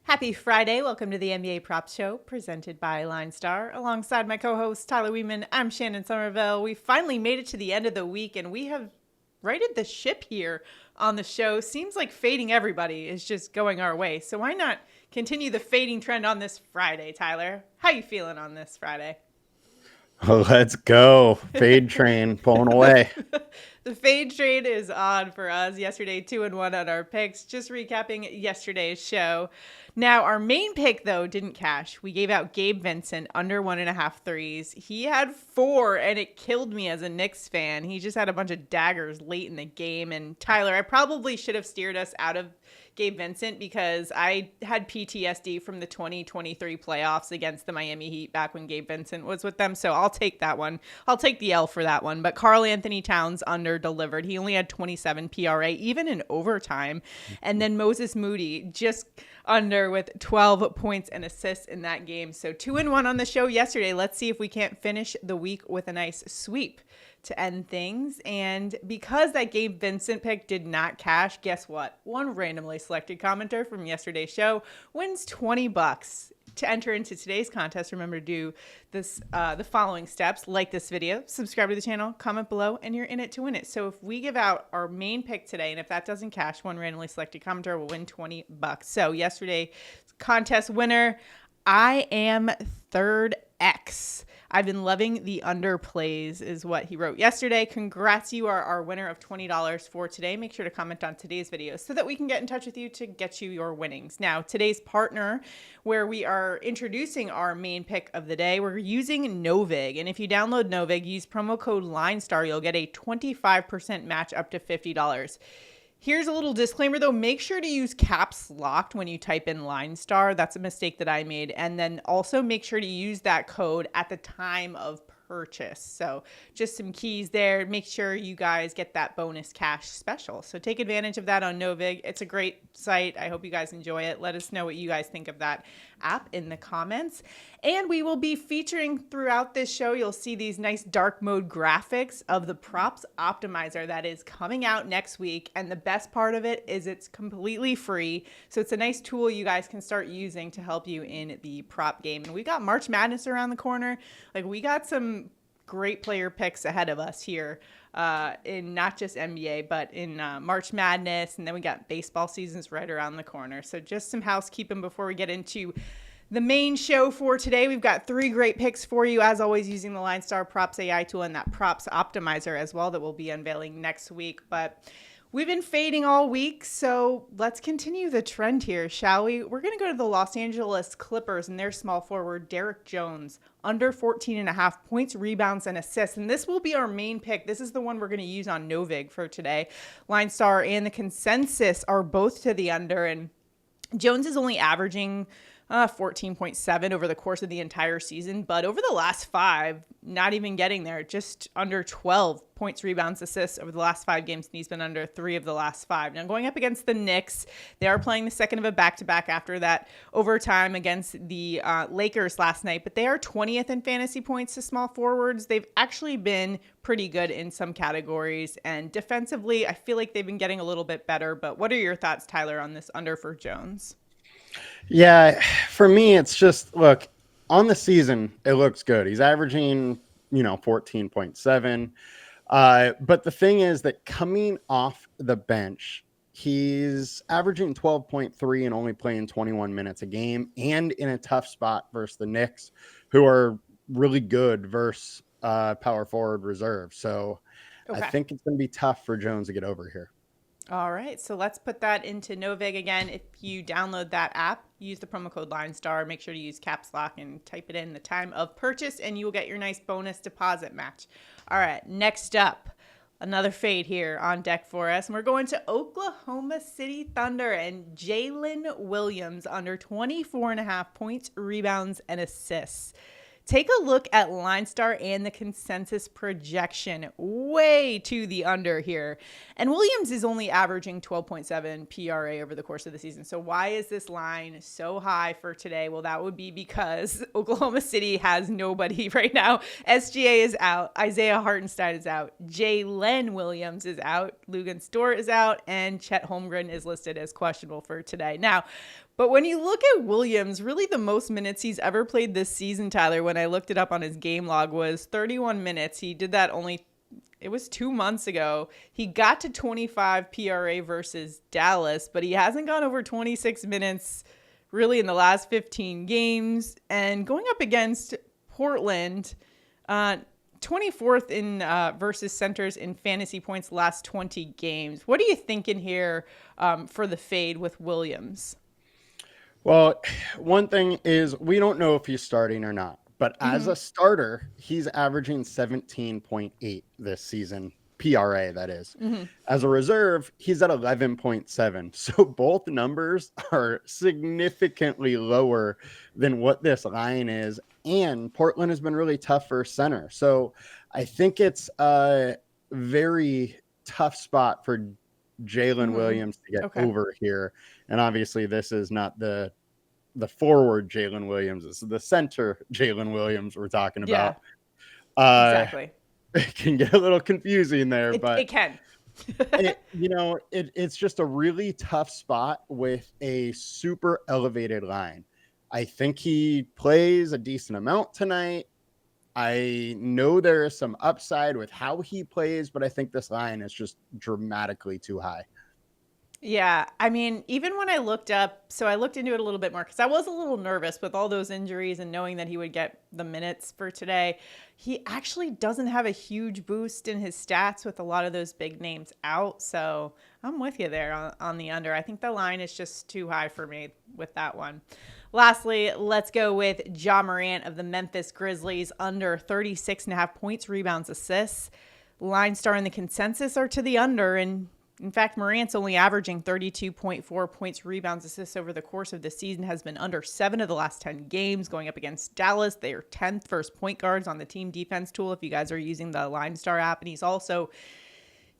Happy Friday. Welcome to the NBA Props Show presented by LineStar. Alongside my co-host Tyler Wiemann, I'm Shannon Sommerville. We finally made it to the end of the week and we have righted the ship here on the show. Seems like fading everybody is just going our way. So why not continue the fading trend on this Friday, Tyler? How you feeling on this Friday? Oh, let's go. Fade train pulling away. The fade trade is on for us. Yesterday, 2-1 on our picks. Just recapping yesterday's show. Now, our main pick, though, didn't cash. We gave out Gabe Vincent under 1.5 threes. He had 4, and it killed me as a Knicks fan. He just had a bunch of daggers late in the game. And Tyler, I probably should have steered us out of Gabe Vincent because I had PTSD from the 2023 playoffs against the Miami Heat back when Gabe Vincent was with them. So I'll take that one. I'll take the L for that one. But Karl Anthony Towns under delivered. He only had 27 PRA, even in overtime. And then Moses Moody just under with 12 points and assists in that game. So 2-1 on the show yesterday. Let's see if we can't finish the week with a nice sweep to end things. And because that Gabe Vincent pick did not cash, guess what? One randomly selected commenter from yesterday's show wins $20. To enter into today's contest, remember to do this the following steps: like this video, subscribe to the channel, comment below, and you're in it to win it. So if we give out our main pick today, and if that doesn't cash, one randomly selected commenter will win $20. So yesterday's contest winner, I am Third X. I've been loving the underplays is what he wrote yesterday. Congrats, you are our winner of $20 for today. Make sure to comment on today's video so that we can get in touch with you to get you your winnings. Now, today's partner, where we are introducing our main pick of the day, we're using Novig. And if you download Novig, use promo code LineStar, you'll get a 25% match up to $50. Here's a little disclaimer, though. Make sure to use caps locked when you type in LineStar. That's a mistake that I made. And then also make sure to use that code at the time of purchase. So just some keys there. Make sure you guys get that bonus cash special. So take advantage of that on Novig. It's a great site. I hope you guys enjoy it. Let us know what you guys think of that app in the comments. And we will be featuring throughout this show, you'll see these nice dark mode graphics of the props optimizer that is coming out next week. And the best part of it is it's completely free. So it's a nice tool you guys can start using to help you in the prop game. And we got March Madness around the corner. Like, we got some great player picks ahead of us here in not just NBA, but in March Madness. And then we got baseball seasons right around the corner. So just some housekeeping before we get into the main show for today. We've got 3 great picks for you, as always, using the LineStar Props AI tool and that Props Optimizer as well that we'll be unveiling next week. But we've been fading all week, so let's continue the trend here, shall we? We're going to go to the Los Angeles Clippers and their small forward, Derrick Jones, under 14.5 points, rebounds, and assists. And this will be our main pick. This is the one we're going to use on Novig for today. LineStar and the consensus are both to the under, and Jones is only averaging 14.7 over the course of the entire season. But over the last 5, not even getting there, just under 12 points, rebounds, assists over the last 5 games. And he's been under 3 of the last 5. Now, going up against the Knicks, they are playing the second of a back-to-back after that overtime against the Lakers last night. But they are 20th in fantasy points to small forwards. They've actually been pretty good in some categories. And defensively, I feel like they've been getting a little bit better. But what are your thoughts, Tyler, on this under for Jones? Yeah, for me, it's just, look, on the season, it looks good. He's averaging, 14.7. But the thing is that coming off the bench, he's averaging 12.3 and only playing 21 minutes a game, and in a tough spot versus the Knicks, who are really good versus power forward reserve. So okay. I think it's going to be tough for Jones to get over here. All right, so let's put that into Novig again. If you download that app, use the promo code LineStar. Make sure to use caps lock and type it in the time of purchase, and you will get your nice bonus deposit match. All right, next up, another fade here on deck for us. And we're going to Oklahoma City Thunder and Jaylin Williams under 24.5 points, rebounds, and assists. Take a look at LineStar and the consensus projection, way to the under here. And Williams is only averaging 12.7 PRA over the course of the season. So why is this line so high for today? Well, that would be because Oklahoma City has nobody right now. SGA is out. Isaiah Hartenstein is out. Jaylin Williams is out. Lugan Stewart is out. And Chet Holmgren is listed as questionable for today. Now, But when you look at Williams, really the most minutes he's ever played this season, Tyler, when I looked it up on his game log, was 31 minutes. He did that it was 2 months ago. He got to 25 PRA versus Dallas, but he hasn't gone over 26 minutes really in the last 15 games. And going up against Portland, 24th in versus centers in fantasy points last 20 games. What are you thinking here for the fade with Williams? Well, one thing is we don't know if he's starting or not, but as a starter, he's averaging 17.8 this season, PRA that is. As a reserve, he's at 11.7. So both numbers are significantly lower than what this line is. And Portland has been really tough for center. So I think it's a very tough spot for Jaylin Williams to get over here. And obviously this is not the forward Jaylin Williams. This is the center Jaylin Williams we're talking about. Exactly. It can get a little confusing there, but it can. It's just a really tough spot with a super elevated line. I think he plays a decent amount tonight. I know there is some upside with how he plays, but I think this line is just dramatically too high. Yeah, I mean, even when I looked into it a little bit more because I was a little nervous with all those injuries and knowing that he would get the minutes for today. He actually doesn't have a huge boost in his stats with a lot of those big names out. So I'm with you there on the under. I think the line is just too high for me with that one. Lastly, let's go with Ja Morant of the Memphis Grizzlies, under 36.5 points, rebounds, assists. LineStar and the consensus are to the under, and in fact, Morant's only averaging 32.4 points, rebounds, assists over the course of the season, has been under 7 of the last 10 games. Going up against Dallas, they are 10th first point guards on the team defense tool if you guys are using the LineStar app. And he's also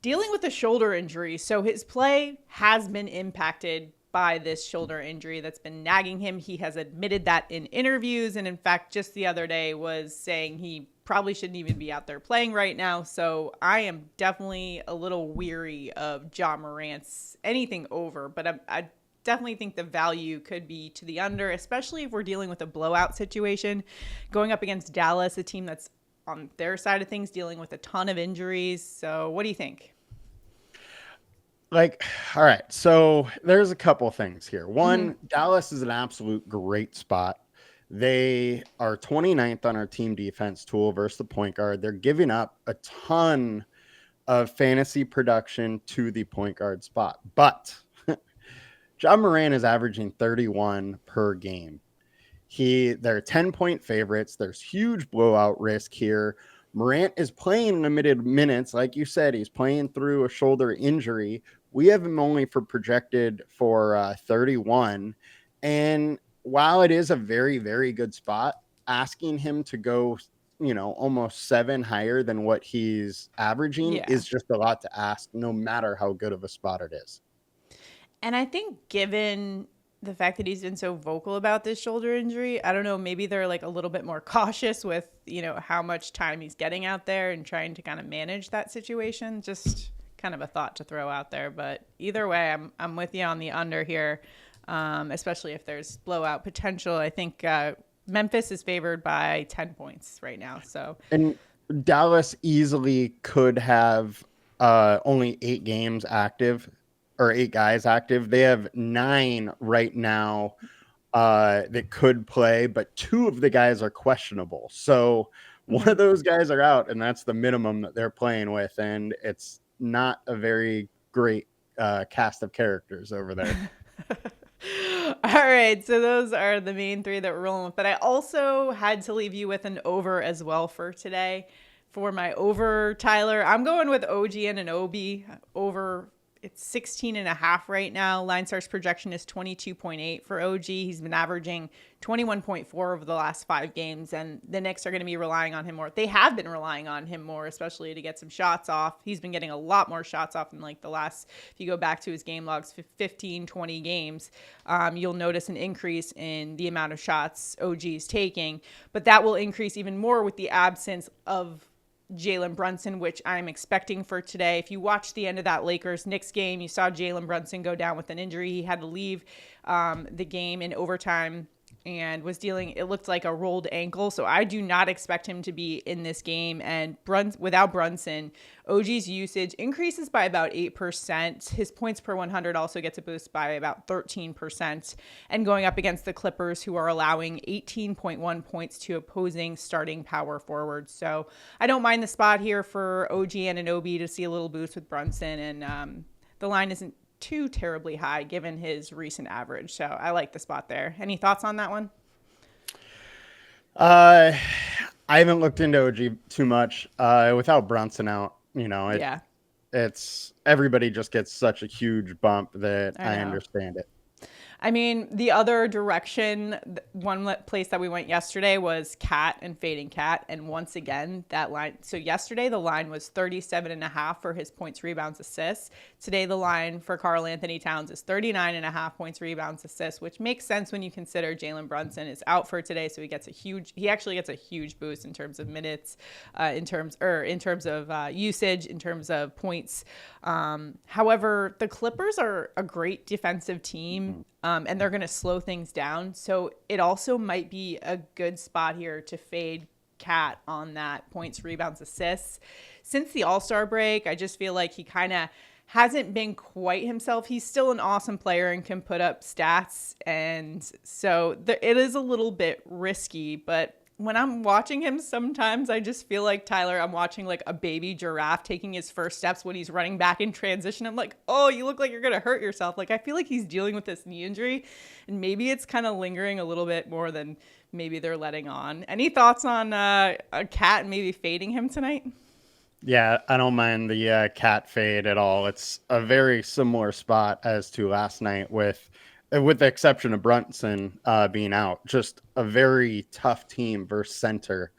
dealing with a shoulder injury. So his play has been impacted by this shoulder injury that's been nagging him. He has admitted that in interviews. And in fact, just the other day was saying he probably shouldn't even be out there playing right now. So I am definitely a little weary of Ja Morant's anything over, but I definitely think the value could be to the under, especially if we're dealing with a blowout situation going up against Dallas, a team that's on their side of things dealing with a ton of injuries. So what do you think? All right, so there's a couple things here. One, Dallas is an absolute great spot. They are 29th on our team defense tool versus the point guard. They're giving up a ton of fantasy production to the point guard spot. But Ja Morant is averaging 31 per game. They're 10-point favorites. There's huge blowout risk here. Morant is playing limited minutes. Like you said, he's playing through a shoulder injury. We have him only projected for 31. And while it is a very, very good spot, asking him to go, almost 7 higher than what he's averaging is just a lot to ask, no matter how good of a spot it is. And I think given the fact that he's been so vocal about this shoulder injury, I don't know, maybe they're like a little bit more cautious with, how much time he's getting out there and trying to kind of manage that situation. Just kind of a thought to throw out there. But either way, I'm with you on the under here, especially if there's blowout potential. I think Memphis is favored by 10 points right now. And Dallas easily could have only 8 games active. Or 8 guys active. They have 9 right now that could play, but 2 of the guys are questionable. So one of those guys are out, and that's the minimum that they're playing with. And it's not a very great cast of characters over there. All right. So those are the main 3 that we're rolling with. But I also had to leave you with an over as well for today. For my over, Tyler, I'm going with OG and Anunoby over. It's 16.5 right now. LineStar's projection is 22.8 for OG. He's been averaging 21.4 over the last 5 games, and the Knicks are going to be relying on him more. They have been relying on him more, especially to get some shots off. He's been getting a lot more shots off in like the last, if you go back to his game logs, 15, 20 games, you'll notice an increase in the amount of shots OG is taking, but that will increase even more with the absence of Jalen Brunson, which I'm expecting for today. If you watched the end of that Lakers-Knicks game, you saw Jalen Brunson go down with an injury. He had to leave the game in overtime and was dealing, it looked like a rolled ankle. So I do not expect him to be in this game. And without Brunson, OG's usage increases by about 8%. His points per 100 also gets a boost by about 13%. And going up against the Clippers, who are allowing 18.1 points to opposing starting power forwards. So I don't mind the spot here for OG and Anunoby to see a little boost with Brunson. And the line isn't too terribly high given his recent average. So I like the spot there. Any thoughts on that one? I haven't looked into OG too much. Without Brunson out, it's everybody just gets such a huge bump that I understand it. I mean, the other direction, one place that we went yesterday was Cat and fading Cat. And once again, that line. So yesterday, the line was 37.5 for his points, rebounds, assists. Today, the line for Karl Anthony Towns is 39.5 points, rebounds, assists, which makes sense when you consider Jalen Brunson is out for today. So he actually gets a huge boost in terms of minutes, in terms of usage, in terms of points. However, the Clippers are a great defensive team. And they're going to slow things down. So it also might be a good spot here to fade Cat on that points, rebounds, assists. Since the All-Star break, I just feel like he kind of hasn't been quite himself. He's still an awesome player and can put up stats. And so it is a little bit risky, but when I'm watching him, sometimes I just feel like, Tyler, I'm watching like a baby giraffe taking his first steps when he's running back in transition. I'm like, oh, you look like you're going to hurt yourself. Like, I feel like he's dealing with this knee injury, and maybe it's kind of lingering a little bit more than maybe they're letting on. Any thoughts on a Cat and maybe fading him tonight? Yeah, I don't mind the Cat fade at all. It's a very similar spot as to last night with the exception of Brunson being out. Just a very tough team versus center.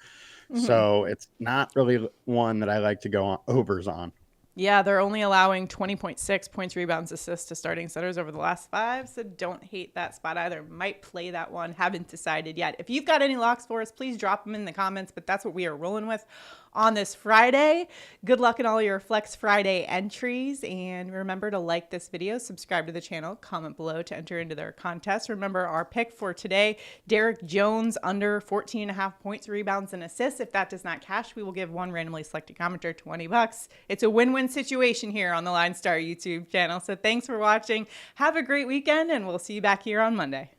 Mm-hmm. So it's not really one that I like to go on overs on. Yeah, they're only allowing 20.6 points, rebounds, assists to starting centers over the last 5. So don't hate that spot either. Might play that one. Haven't decided yet. If you've got any locks for us, please drop them in the comments. But that's what we are rolling with on this Friday. Good luck in all your Flex Friday entries. And remember to like this video, subscribe to the channel, comment below to enter into their contest. Remember our pick for today, Derrick Jones under 14.5 points, rebounds, and assists. If that does not cash, we will give one randomly selected commenter $20. It's a win-win situation here on the LineStar YouTube channel. So thanks for watching. Have a great weekend, and we'll see you back here on Monday.